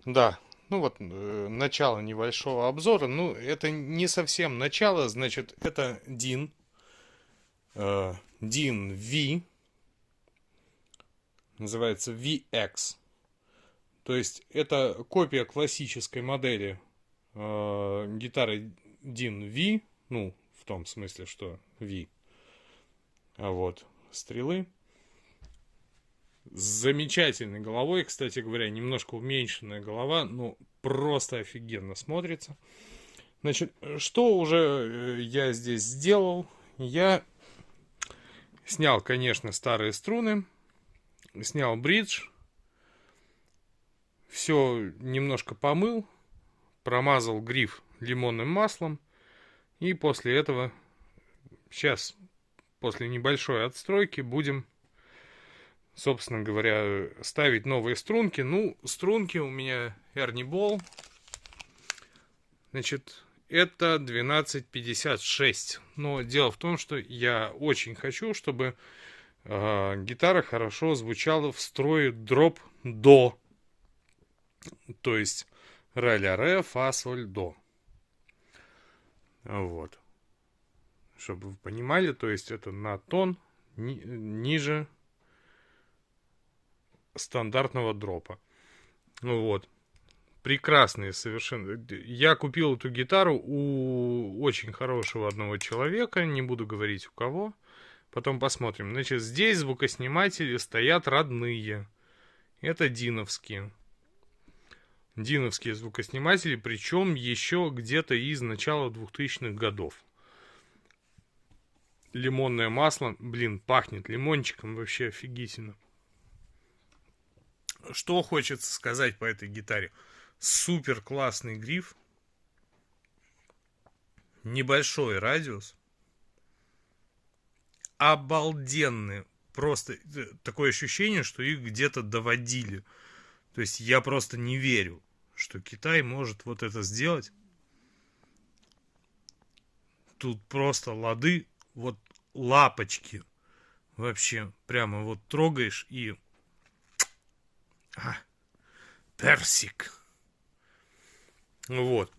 Да, ну вот начало небольшого обзора. Ну, это не совсем начало, значит, это DIN, DIN V, называется VX. То есть это копия классической модели гитары DIN V, ну, в том смысле, что V. А вот стрелы. С замечательной головой, кстати говоря, немножко уменьшенная голова, но просто офигенно смотрится. Значит, что уже я здесь сделал? Я снял, конечно, старые струны, снял бридж, все немножко помыл, промазал гриф лимонным маслом, и после этого, сейчас, после небольшой отстройки, будем, собственно говоря, ставить новые струнки. Ну, струнки у меня Ernie Ball. Значит, это 1256. Но дело в том, что я очень хочу, чтобы гитара хорошо звучала в строе дроп до. То есть ре, ля, ре, фа, соль, до. Вот. Чтобы вы понимали, то есть это на тон ниже стандартного дропа. Вот. Прекрасные совершенно. Я купил эту гитару у очень хорошего одного человека, не буду говорить у кого. Потом посмотрим. Значит, здесь звукосниматели стоят родные. Это диновские. Диновские звукосниматели, причем еще где-то из начала 2000-х годов. Лимонное масло, блин, пахнет лимончиком, вообще офигительно. Что хочется сказать по этой гитаре? Супер классный гриф, небольшой радиус, обалденные. Просто такое ощущение, что их где-то доводили. То есть я просто не верю, что Китай может вот это сделать. Тут просто лады, вот лапочки. Вообще, прямо вот трогаешь и... персик. Вот.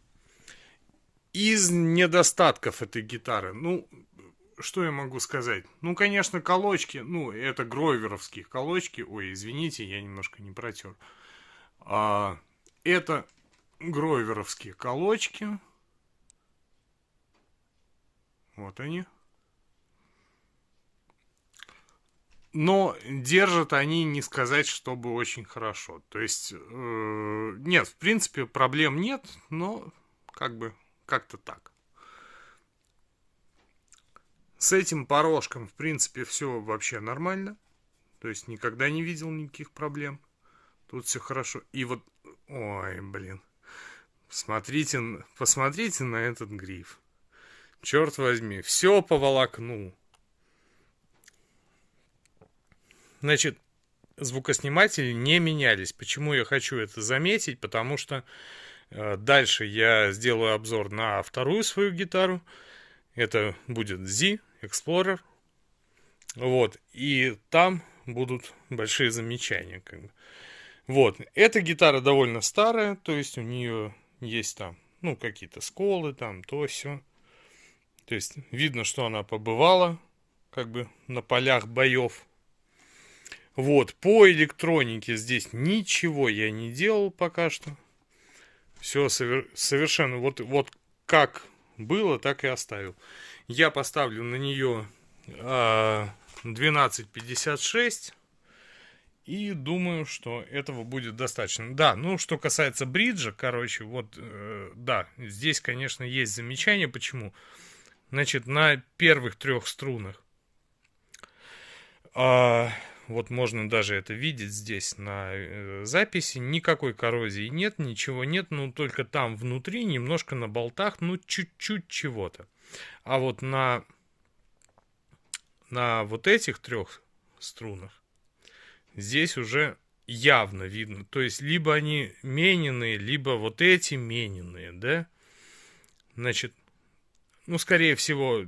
Из недостатков этой гитары, ну, что я могу сказать? Ну, конечно, колочки, ну, это гройверовские колочки. Ой, извините, я немножко не протер. Это гройверовские колочки. Вот они. Но держат они, не сказать, чтобы очень хорошо. То есть, нет, в принципе, проблем нет, но как бы как-то так. С этим порожком, в принципе, все вообще нормально. То есть, никогда не видел никаких проблем. Тут все хорошо. И вот, ой, блин. Посмотрите на этот гриф. Черт возьми, все по волокну. Значит, звукосниматели не менялись. Почему я хочу это заметить? Потому что дальше я сделаю обзор на вторую свою гитару. Это будет Z Explorer. Вот. И там будут большие замечания. Как бы. Вот. Эта гитара довольно старая. То есть у нее есть там, ну, какие-то сколы, там, то все. То есть видно, что она побывала как бы на полях боев. Вот, по электронике здесь ничего я не делал пока что. Все совершенно вот как было, так и оставил. Я поставлю на нее 1256 и думаю, что этого будет достаточно. Да, ну что касается бриджа, короче, вот, да, здесь, конечно, есть замечание. Почему? Значит, на первых трех струнах вот можно даже это видеть здесь на записи. Никакой коррозии нет, ничего нет. Ну, только там внутри, немножко на болтах, ну, чуть-чуть чего-то. А вот на вот этих трех струнах здесь уже явно видно. То есть, либо они мененные, либо вот эти мененные, да? Значит, ну, скорее всего,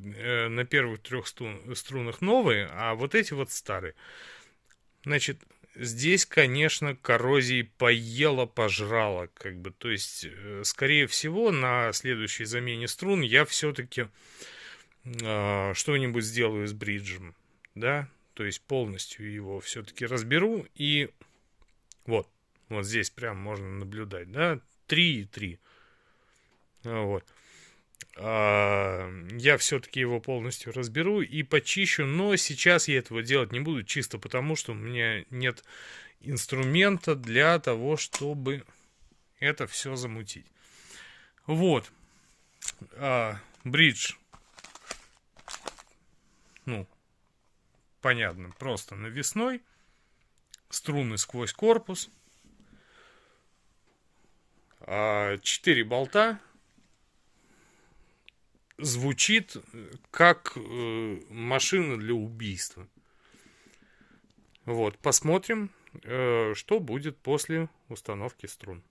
на первых трех струнах новые, а вот эти вот старые. Значит, здесь, конечно, коррозии поела, пожрала, как бы. То есть, скорее всего, на следующей замене струн я все-таки что-нибудь сделаю с бриджем, да, то есть полностью его все-таки разберу, и вот здесь прям можно наблюдать, да, 3,3, вот. Я все-таки его полностью разберу и почищу, но сейчас я этого делать не буду, чисто потому, что у меня нет инструмента для того, чтобы это все замутить. Вот. Бридж, ну, понятно, просто навесной. Струны сквозь корпус. 4 болта. Звучит как машина для убийства. Вот, посмотрим, что будет после установки струн.